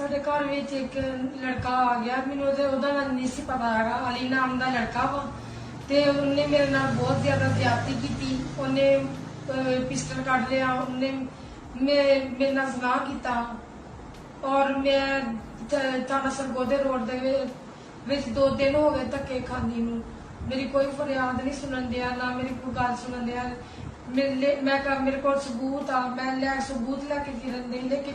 ਸਾਡੇ ਘਰ ਵਿੱਚ ਇੱਕ ਲੜਕਾ ਆ ਗਿਆ, ਮੈਨੂੰ ਉਹਦਾ ਨਾਮ ਨਹੀਂ ਸੀ ਪਤਾ ਹੈਗਾ। ਅਲੀ ਨਾਮ ਦਾ ਲੜਕਾ ਵਾ ਤੇ ਉਹਨੇ ਮੇਰੇ ਨਾਲ ਬਹੁਤ ਜ਼ਿਆਦਾ ਜ਼ਿਆਦਤੀ ਕੀਤੀ। ਉਹਨੇ ਪਿਸਟਲ ਕੱਢ ਲਿਆ, ਉਹਨੇ ਮੇਰੇ ਨਾਲ ਜ਼ਨਾਹ ਕੀਤਾ ਔਰ ਮੈਂ ਥਾਣਾ ਸਰਗੋਧੇ ਰੋਡ ਦੇ ਵਿੱਚ 2 ਦਿਨ ਹੋ ਗਏ ਧੱਕੇ ਖਾਂਦੀ ਨੂੰ। ਮੇਰੀ ਕੋਈ ਫਰਿਆਦ ਨਹੀਂ ਸੁਣਨ ਦਿਆ, ਨਾ ਮੇਰੀ ਕੋਈ ਗੱਲ ਸੁਣਨ ਦਿਆ। ਮੇਰੇ ਕੋਲ ਸਬੂਤ ਆ, ਮੈਂ ਸਬੂਤ ਲੈ ਕੇ ਫਿਰਨ ਨਹੀਂ, ਲੇਕਿਨ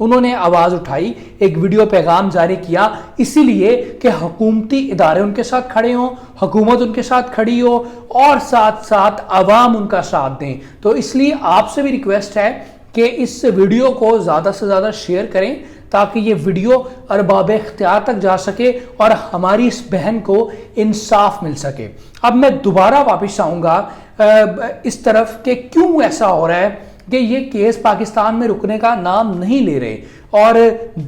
انہوں نے آواز اٹھائی، ایک ویڈیو پیغام جاری کیا، اسی لیے کہ حکومتی ادارے ان کے ساتھ کھڑے ہوں، حکومت ان کے ساتھ کھڑی ہو اور ساتھ ساتھ عوام ان کا ساتھ دیں۔ تو اس لیے آپ سے بھی ریکویسٹ ہے کہ اس ویڈیو کو زیادہ سے زیادہ شیئر کریں تاکہ یہ ویڈیو ارباب اختیار تک جا سکے اور ہماری اس بہن کو انصاف مل سکے۔ اب میں دوبارہ واپس آؤں گا اس طرف کہ کیوں ایسا ہو رہا ہے کہ یہ کیس پاکستان میں رکنے کا نام نہیں لے رہے، اور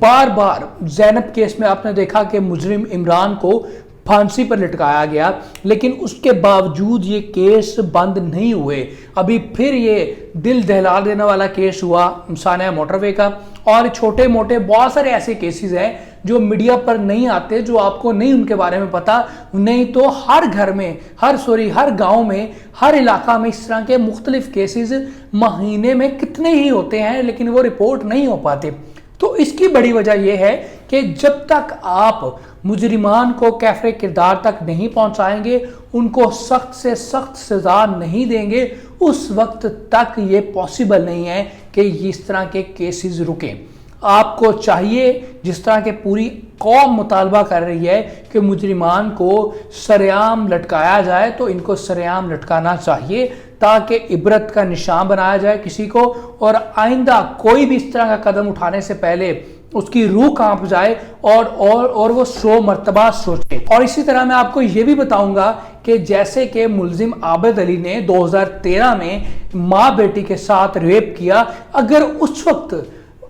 بار بار زینب کیس میں آپ نے دیکھا کہ مجرم عمران کو پھانسی پر لٹکایا گیا، لیکن اس کے باوجود یہ کیس بند نہیں ہوئے۔ ابھی پھر یہ دل دہلا دینے والا کیس ہوا سانحہ موٹر وے کا، اور چھوٹے موٹے بہت سارے ایسے کیسز ہیں جو میڈیا پر نہیں آتے، جو آپ کو نہیں ان کے بارے میں پتا، نہیں تو ہر گھر میں ہر گاؤں میں ہر علاقہ میں اس طرح کے مختلف کیسز مہینے میں کتنے ہی ہوتے ہیں، لیکن وہ رپورٹ نہیں ہو پاتے۔ تو اس کی بڑی وجہ یہ ہے کہ جب تک آپ مجرمان کو کیفر کردار تک نہیں پہنچائیں گے، ان کو سخت سے سخت سزا نہیں دیں گے، اس وقت تک یہ پاسبل نہیں ہے کہ اس طرح کے کیسز رکیں۔ آپ کو چاہیے، جس طرح کہ پوری قوم مطالبہ کر رہی ہے کہ مجرمان کو سرعام لٹکایا جائے، تو ان کو سرعام لٹکانا چاہیے تاکہ عبرت کا نشان بنایا جائے کسی کو، اور آئندہ کوئی بھی اس طرح کا قدم اٹھانے سے پہلے اس کی روح کانپ جائے اور وہ 100 مرتبہ سوچے۔ اور اسی طرح میں آپ کو یہ بھی بتاؤں گا کہ جیسے کہ ملزم عابد علی نے 2013 میں ماں بیٹی کے ساتھ ریپ کیا، اگر اس وقت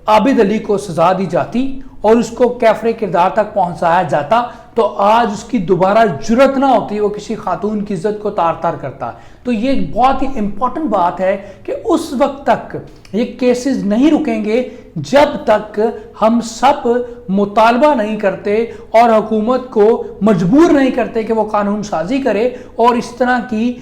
عابد علی کو سزا دی جاتی اور اس کو کیفر کردار تک پہنچایا جاتا تو آج اس کی دوبارہ جرت نہ ہوتی وہ کسی خاتون کی عزت کو تار تار کرتا۔ تو یہ بہت ہی امپورٹنٹ بات ہے کہ اس وقت تک یہ کیسز نہیں رکیں گے جب تک ہم سب مطالبہ نہیں کرتے اور حکومت کو مجبور نہیں کرتے کہ وہ قانون سازی کرے، اور اس طرح کی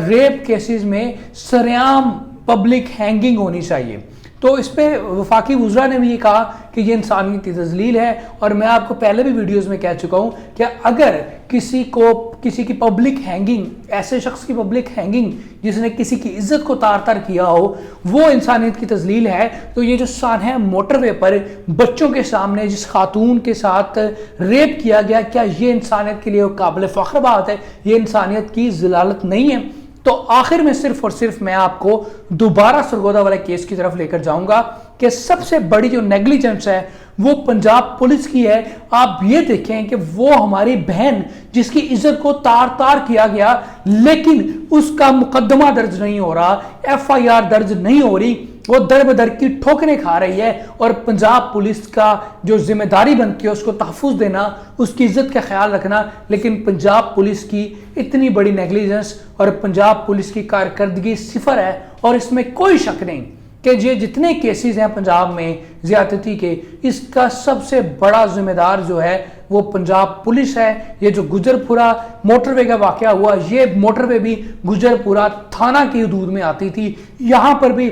ریپ کیسز میں سرعام پبلک ہینگنگ ہونی چاہیے۔ تو اس پہ وفاقی وزراء نے بھی یہ کہا کہ یہ انسانیت کی تذلیل ہے، اور میں آپ کو پہلے بھی ویڈیوز میں کہہ چکا ہوں کہ اگر کسی کی پبلک ہینگنگ، ایسے شخص کی پبلک ہینگنگ جس نے کسی کی عزت کو تار تار کیا ہو، وہ انسانیت کی تذلیل ہے، تو یہ جو سانحہ موٹر وے پر بچوں کے سامنے جس خاتون کے ساتھ ریپ کیا گیا، کیا یہ انسانیت کے لیے قابل فخر بات ہے؟ یہ انسانیت کی ذلالت نہیں ہے؟ تو آخر میں صرف اور صرف میں آپ کو دوبارہ سرگودا والے کیس کی طرف لے کر جاؤں گا کہ سب سے بڑی جو نیگلیجنس ہے وہ پنجاب پولیس کی ہے۔ آپ یہ دیکھیں کہ وہ ہماری بہن جس کی عزت کو تار تار کیا گیا، لیکن اس کا مقدمہ درج نہیں ہو رہا، FIR درج نہیں ہو رہی، وہ در بدر کی ٹھوکریں کھا رہی ہے، اور پنجاب پولیس کا جو ذمہ داری بنتی ہے اس کو تحفظ دینا، اس کی عزت کا خیال رکھنا، لیکن پنجاب پولیس کی اتنی بڑی نیگلیجنس اور پنجاب پولیس کی کارکردگی صفر ہے۔ اور اس میں کوئی شک نہیں کہ یہ جتنے کیسز ہیں پنجاب میں زیادتی کے، اس کا سب سے بڑا ذمہ دار جو ہے وہ پنجاب پولیس ہے۔ یہ جو گجرپورہ موٹر وے کا واقعہ ہوا، یہ موٹر وے بھی گجرپورہ تھانہ کی حدود میں آتی تھی، یہاں پر بھی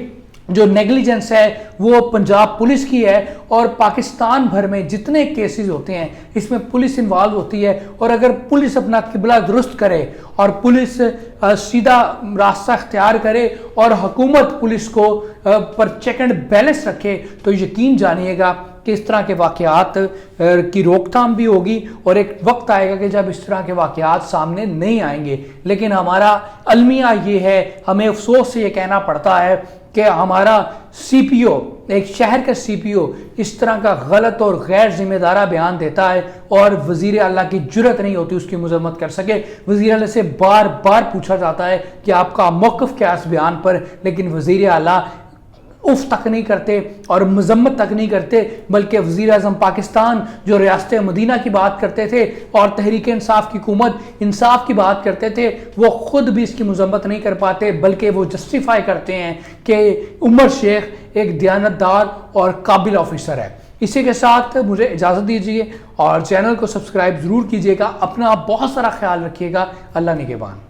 جو نیگلیجنس ہے وہ پنجاب پولیس کی ہے۔ اور پاکستان بھر میں جتنے کیسز ہوتے ہیں اس میں پولیس انوالو ہوتی ہے، اور اگر پولیس اپنا قبلہ درست کرے اور پولیس سیدھا راستہ اختیار کرے اور حکومت پولیس کو پر چیک اینڈ بیلنس رکھے، تو یقین جانیے گا کہ اس طرح کے واقعات کی روک تھام بھی ہوگی، اور ایک وقت آئے گا کہ جب اس طرح کے واقعات سامنے نہیں آئیں گے۔ لیکن ہمارا المیہ یہ ہے، ہمیں افسوس سے یہ کہنا پڑتا ہے کہ ہمارا CPO، ایک شہر کا CPO اس طرح کا غلط اور غیر ذمہ دارہ بیان دیتا ہے، اور وزیر اعلیٰ کی جرت نہیں ہوتی اس کی مذمت کر سکے۔ وزیر اعلیٰ سے بار بار پوچھا جاتا ہے کہ آپ کا موقف کیا اس بیان پر، لیکن وزیر اعلیٰ اف تک نہیں کرتے اور مذمت تک نہیں کرتے، بلکہ وزیر اعظم پاکستان جو ریاست مدینہ کی بات کرتے تھے اور تحریک انصاف کی حکومت انصاف کی بات کرتے تھے، وہ خود بھی اس کی مذمت نہیں کر پاتے، بلکہ وہ جسٹیفائی کرتے ہیں کہ عمر شیخ ایک دیانتدار اور قابل آفیسر ہے۔ اسی کے ساتھ مجھے اجازت دیجیے، اور چینل کو سبسکرائب ضرور کیجیے گا۔ اپنا بہت سارا خیال رکھیے گا۔ اللہ نگہبان۔